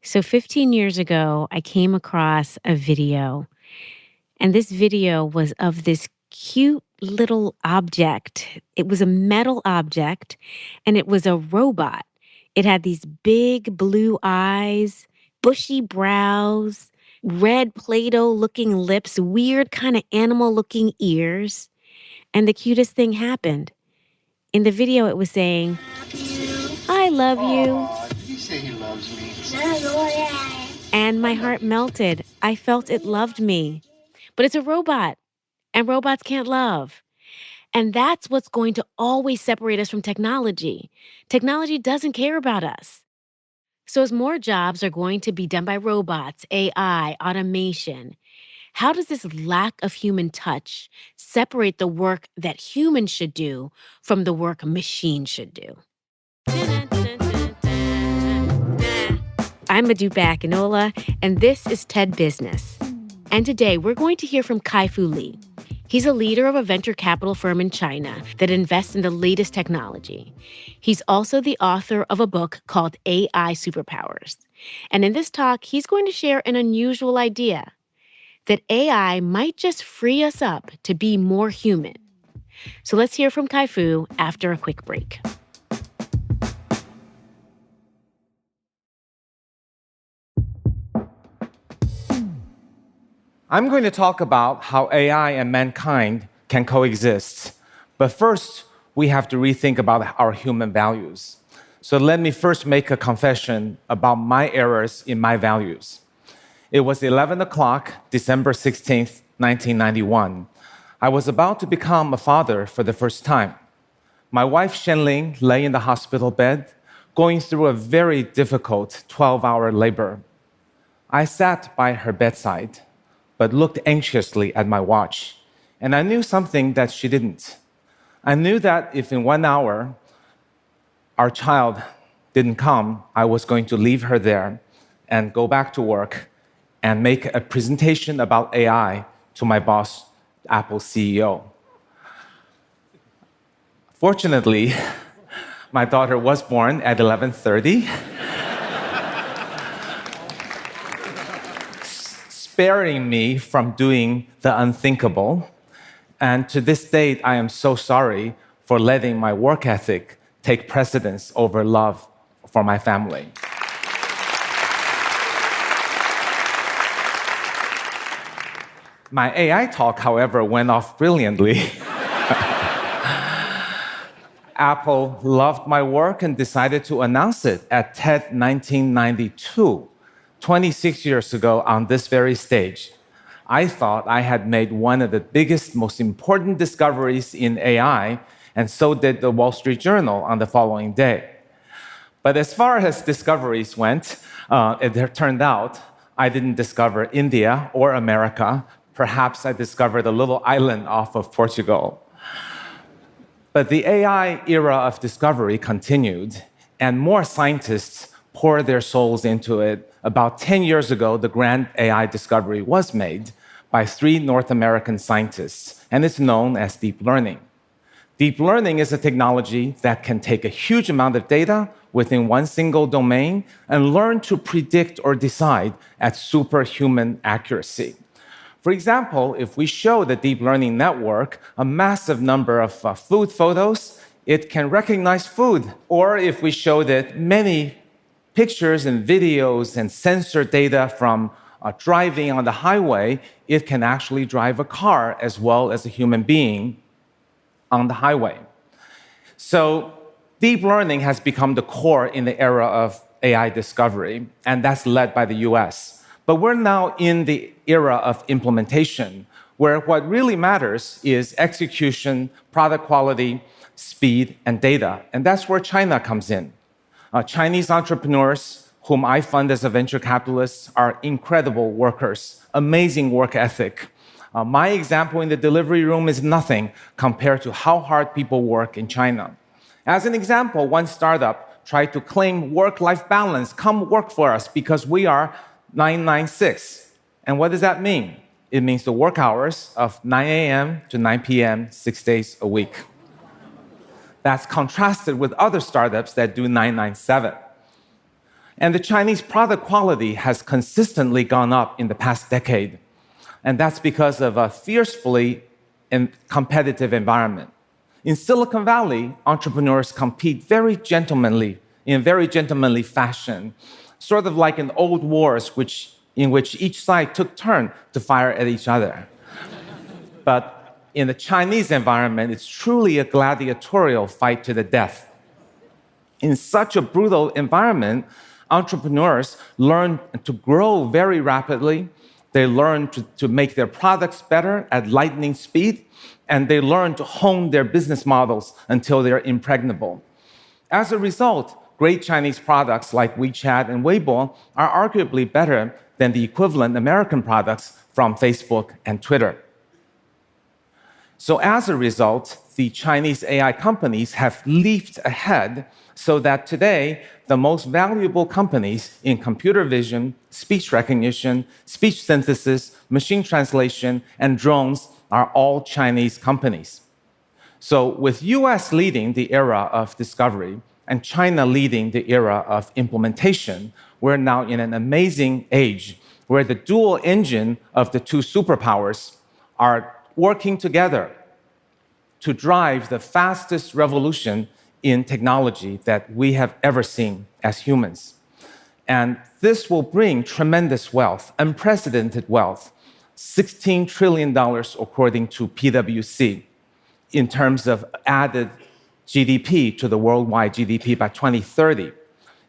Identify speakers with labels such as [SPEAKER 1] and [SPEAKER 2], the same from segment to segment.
[SPEAKER 1] So 15 years ago, I came across a video, and this video was of this cute little object. It was a metal object, and it was a robot. It had these big blue eyes, bushy brows, red Play Doh looking lips, weird kind of animal looking ears. And the cutest thing happened. In the video, it was saying, I love you.
[SPEAKER 2] Aw, did he say he loves me?
[SPEAKER 1] And my heart melted. I felt it loved me. But it's a robot, and robots can't love. And that's what's going to always separate us from technology. Technology doesn't care about us. So, as more jobs are going to be done by robots, AI, automation, how does this lack of human touch separate the work that humans should do from the work machines should do? I'm Modupe Akinola, and this is TED Business. And today we're going to hear from KaiFu Lee. He's a leader of a venture capital firm in China that invests in the latest technology. He's also the author of a book called AI Superpowers. And in this talk, he's going to share an unusual idea that AI might just free us up to be more human. So let's hear from KaiFu after a quick break.
[SPEAKER 3] I'm going to talk about how AI and mankind can coexist. But first, we have to rethink about our human values. So let me first make a confession about my errors in my values. It was 11 o'clock, December 16th, 1991. I was about to become a father for the first time. My wife, Shenling, lay in the hospital bed, going through a very difficult 12-hour labor. I sat by her bedside, but looked anxiously at my watch. And I knew something that she didn't. I knew that if in 1 hour our child didn't come, I was going to leave her there and go back to work and make a presentation about AI to my boss, Apple CEO. Fortunately, my daughter was born at 11:30. Sparing me from doing the unthinkable. And to this date, I am so sorry for letting my work ethic take precedence over love for my family. My AI talk, however, went off brilliantly. Apple loved my work and decided to announce it at TED 1992. 26 years ago on this very stage, I thought I had made one of the biggest, most important discoveries in AI, and so did the Wall Street Journal on the following day. But as far as discoveries went, it turned out I didn't discover India or America. Perhaps I discovered a little island off of Portugal. But the AI era of discovery continued, and more scientists poured their souls into it. About 10 years ago, the grand AI discovery was made by 3 North American scientists, and it's known as deep learning. Deep learning is a technology that can take a huge amount of data within one single domain and learn to predict or decide at superhuman accuracy. For example, if we show the deep learning network a massive number of food photos, it can recognize food. Or if we show that many pictures and videos and sensor data from driving on the highway, it can actually drive a car as well as a human being on the highway. So deep learning has become the core in the era of AI discovery, and that's led by the US. But we're now in the era of implementation, where what really matters is execution, product quality, speed, and data. And that's where China comes in. Chinese entrepreneurs, whom I fund as a venture capitalist, are incredible workers, amazing work ethic. My example in the delivery room is nothing compared to how hard people work in China. As an example, one startup tried to claim work-life balance. Come work for us because we are 996. And what does that mean? It means the work hours of 9 a.m. to 9 p.m., 6 days a week. That's contrasted with other startups that do 997. And the Chinese product quality has consistently gone up in the past decade. And that's because of a fiercely competitive environment. In Silicon Valley, entrepreneurs compete in very gentlemanly fashion, sort of like in old wars in which each side took turn to fire at each other. But in the Chinese environment, it's truly a gladiatorial fight to the death. In such a brutal environment, entrepreneurs learn to grow very rapidly. They learn to make their products better at lightning speed, and they learn to hone their business models until they're impregnable. As a result, great Chinese products like WeChat and Weibo are arguably better than the equivalent American products from Facebook and Twitter. So as a result, the Chinese AI companies have leaped ahead so that today, the most valuable companies in computer vision, speech recognition, speech synthesis, machine translation, and drones are all Chinese companies. So with US leading the era of discovery and China leading the era of implementation, we're now in an amazing age where the dual engine of the two superpowers are working together to drive the fastest revolution in technology that we have ever seen as humans. And this will bring tremendous wealth, unprecedented wealth, $16 trillion according to PwC, in terms of added GDP to the worldwide GDP by 2030.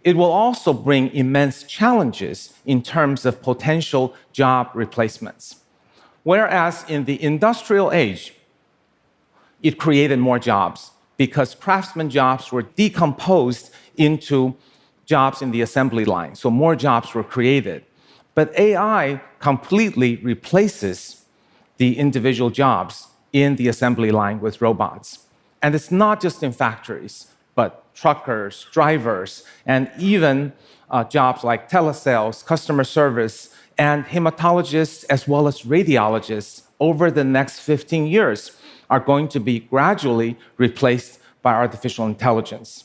[SPEAKER 3] It will also bring immense challenges in terms of potential job replacements. Whereas in the industrial age, it created more jobs because craftsman jobs were decomposed into jobs in the assembly line. So more jobs were created. But AI completely replaces the individual jobs in the assembly line with robots. And it's not just in factories, but truckers, drivers, and even jobs like telesales, customer service, and hematologists, as well as radiologists, over the next 15 years are going to be gradually replaced by artificial intelligence.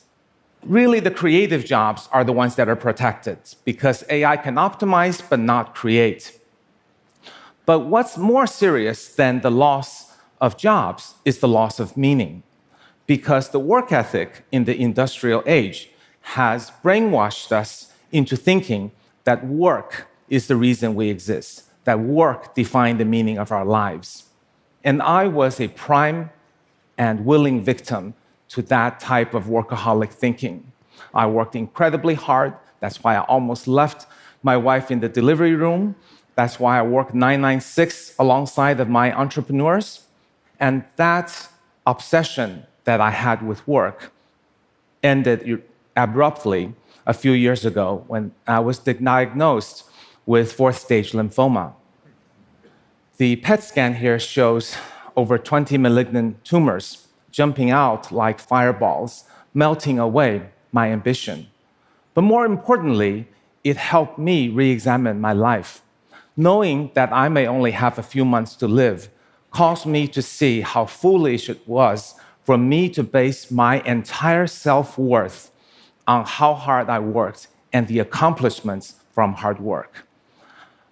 [SPEAKER 3] Really, the creative jobs are the ones that are protected because AI can optimize but not create. But what's more serious than the loss of jobs is the loss of meaning, because the work ethic in the industrial age has brainwashed us into thinking that work is the reason we exist, that work defines the meaning of our lives. And I was a prime and willing victim to that type of workaholic thinking. I worked incredibly hard. That's why I almost left my wife in the delivery room. That's why I worked 996 alongside of my entrepreneurs. And that obsession that I had with work ended abruptly a few years ago when I was diagnosed with fourth stage lymphoma. The PET scan here shows over 20 malignant tumors jumping out like fireballs, melting away my ambition. But more importantly, it helped me re-examine my life. Knowing that I may only have a few months to live caused me to see how foolish it was for me to base my entire self-worth on how hard I worked and the accomplishments from hard work.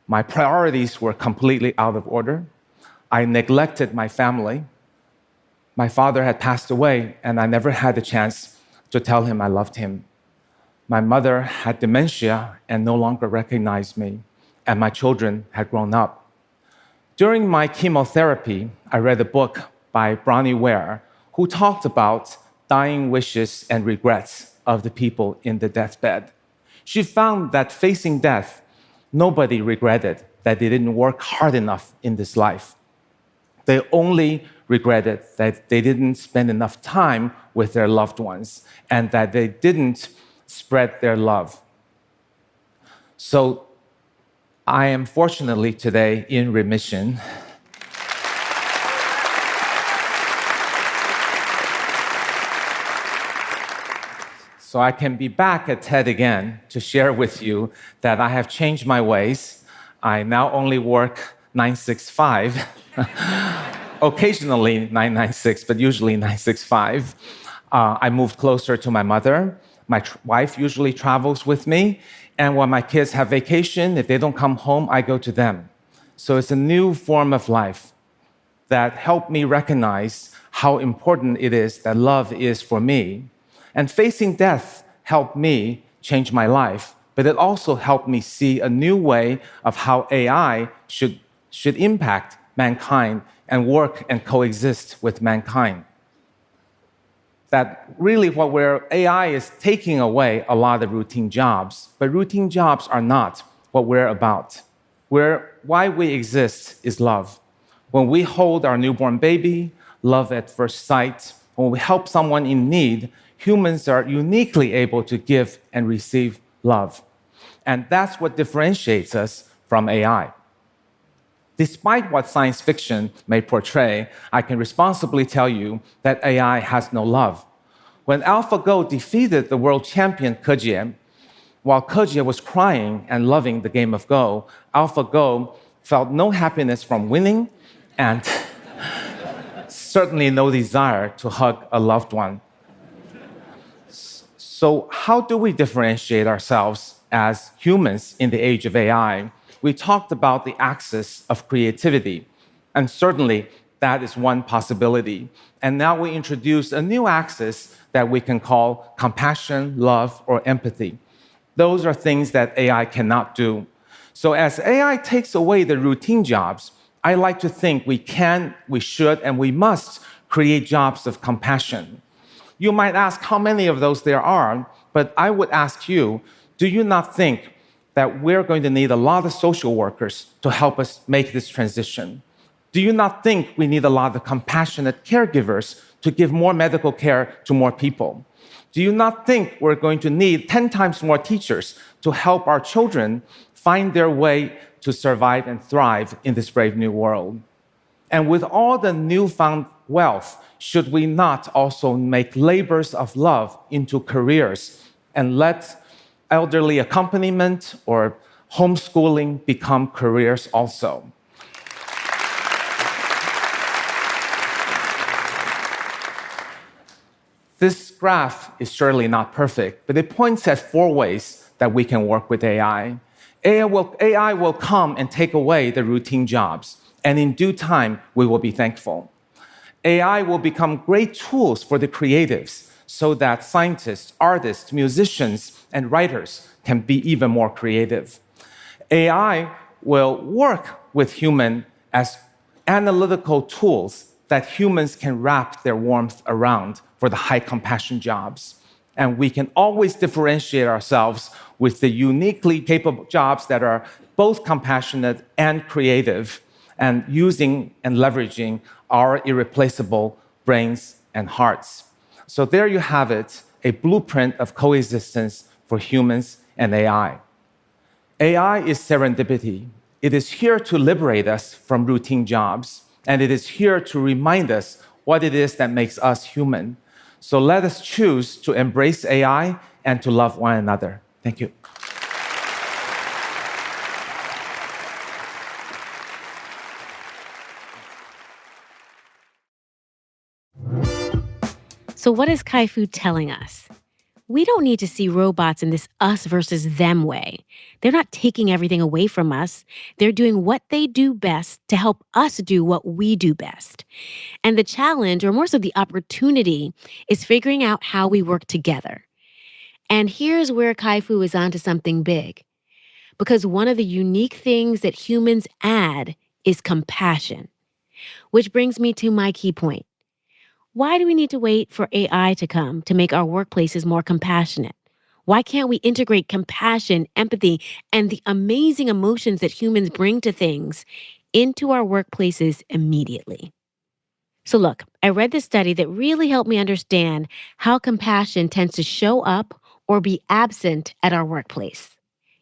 [SPEAKER 3] My priorities were completely out of order. I neglected my family. My father had passed away, and I never had the chance to tell him I loved him. My mother had dementia and no longer recognized me, and my children had grown up. During my chemotherapy, I read a book by Bronnie Ware, who talked about dying wishes and regrets of the people in the deathbed. She found that facing death, nobody regretted that they didn't work hard enough in this life. They only regretted that they didn't spend enough time with their loved ones and that they didn't spread their love. So I am fortunately today in remission. So I can be back at TED again to share with you that I have changed my ways. I now only work 965, occasionally 996, but usually 965. I moved closer to my mother. wife usually travels with me. And when my kids have vacation, if they don't come home, I go to them. So it's a new form of life that helped me recognize how important it is that love is for me. And facing death helped me change my life, but it also helped me see a new way of how AI should impact mankind and work and coexist with mankind. That really where AI is taking away a lot of routine jobs, but routine jobs are not what we're about. Why we exist is love. When we hold our newborn baby, love at first sight. When we help someone in need, humans are uniquely able to give and receive love. And that's what differentiates us from AI. Despite what science fiction may portray, I can responsibly tell you that AI has no love. When AlphaGo defeated the world champion Ke Jie, while Ke Jie was crying and loving the game of Go, AlphaGo felt no happiness from winning and certainly no desire to hug a loved one. So, how do we differentiate ourselves as humans in the age of AI? We talked about the axis of creativity, and certainly that is one possibility. And now we introduce a new axis that we can call compassion, love, or empathy. Those are things that AI cannot do. So, as AI takes away the routine jobs, I like to think we can, we should, and we must create jobs of compassion. You might ask how many of those there are, but I would ask you, do you not think that we're going to need a lot of social workers to help us make this transition? Do you not think we need a lot of compassionate caregivers to give more medical care to more people? Do you not think we're going to need 10 times more teachers to help our children find their way to survive and thrive in this brave new world? And with all the newfound wealth, should we not also make labors of love into careers and let elderly accompaniment or homeschooling become careers also? This graph is surely not perfect, but it points at 4 ways that we can work with AI. AI will come and take away the routine jobs, and in due time, we will be thankful. AI will become great tools for the creatives so that scientists, artists, musicians, and writers can be even more creative. AI will work with humans as analytical tools that humans can wrap their warmth around for the high compassion jobs. And we can always differentiate ourselves with the uniquely capable jobs that are both compassionate and creative, and using and leveraging our irreplaceable brains and hearts. So there you have it, a blueprint of coexistence for humans and AI. AI is serendipity. It is here to liberate us from routine jobs, and it is here to remind us what it is that makes us human. So let us choose to embrace AI and to love one another. Thank you.
[SPEAKER 1] So, what is KaiFu telling us? We don't need to see robots in this us versus them way. They're not taking everything away from us. They're doing what they do best to help us do what we do best. And the challenge, or more so the opportunity, is figuring out how we work together. And here's where KaiFu is onto something big. Because one of the unique things that humans add is compassion. Which brings me to my key point. Why do we need to wait for AI to come to make our workplaces more compassionate? Why can't we integrate compassion, empathy, and the amazing emotions that humans bring to things into our workplaces immediately? So, look, I read this study that really helped me understand how compassion tends to show up or be absent at our workplace.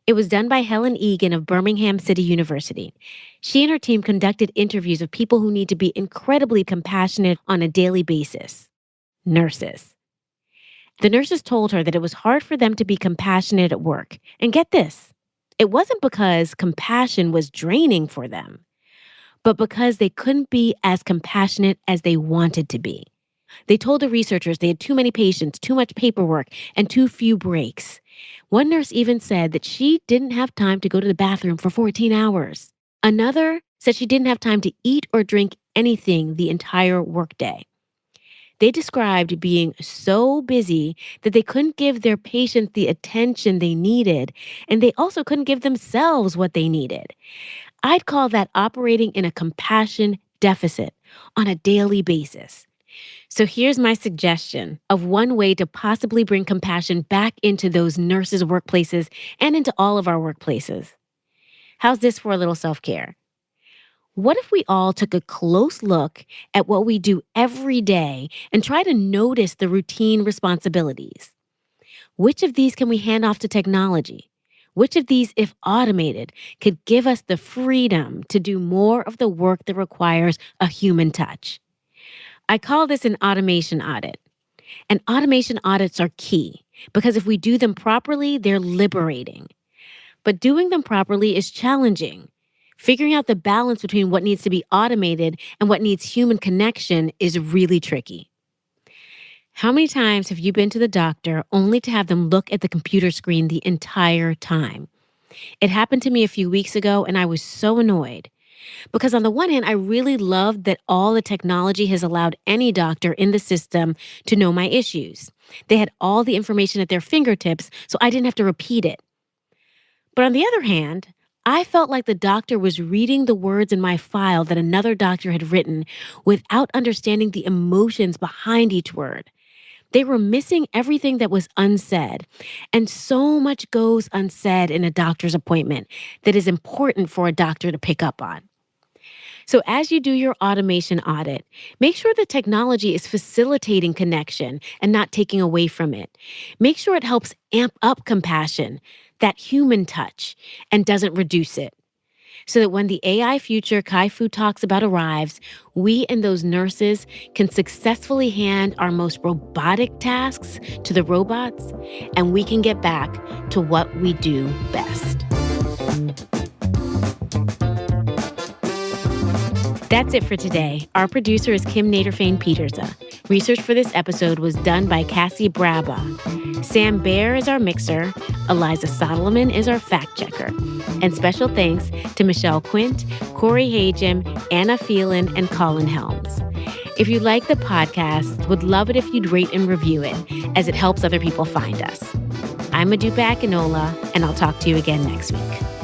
[SPEAKER 1] It was done by Helen Egan of Birmingham City University. She and her team conducted interviews of people who need to be incredibly compassionate on a daily basis, nurses. The nurses told her that it was hard for them to be compassionate at work. And get this, it wasn't because compassion was draining for them, but because they couldn't be as compassionate as they wanted to be. They told the researchers they had too many patients, too much paperwork, and too few breaks. One nurse even said that she didn't have time to go to the bathroom for 14 hours. Another said she didn't have time to eat or drink anything the entire workday. They described being so busy that they couldn't give their patients the attention they needed, and they also couldn't give themselves what they needed. I'd call that operating in a compassion deficit on a daily basis. So here's my suggestion of one way to possibly bring compassion back into those nurses' workplaces and into all of our workplaces. How's this for a little self care? What if we all took a close look at what we do every day and try to notice the routine responsibilities? Which of these can we hand off to technology? Which of these, if automated, could give us the freedom to do more of the work that requires a human touch? I call this an automation audit. And automation audits are key because if we do them properly, they're liberating. But doing them properly is challenging. Figuring out the balance between what needs to be automated and what needs human connection is really tricky. How many times have you been to the doctor only to have them look at the computer screen the entire time? It happened to me a few weeks ago, and I was so annoyed. Because on the one hand, I really loved that all the technology has allowed any doctor in the system to know my issues. They had all the information at their fingertips, so I didn't have to repeat it. But on the other hand, I felt like the doctor was reading the words in my file that another doctor had written without understanding the emotions behind each word. They were missing everything that was unsaid. And so much goes unsaid in a doctor's appointment that is important for a doctor to pick up on. So, as you do your automation audit, make sure the technology is facilitating connection and not taking away from it. Make sure it helps amp up compassion, that human touch, and doesn't reduce it. So that when the AI future KaiFu talks about arrives, we and those nurses can successfully hand our most robotic tasks to the robots, and we can get back to what we do best. That's it for today. Our producer is Kim Naderfane-Petersa. Research for this episode was done by Cassie Braba. Sam Baer is our mixer. Eliza Sodelman is our fact checker. And special thanks to Michelle Quint, Corey Hagem, Anna Phelan, and Colin Helms. If you like the podcast, would love it if you'd rate and review it, as it helps other people find us. I'm Modupe Akinola, and I'll talk to you again next week.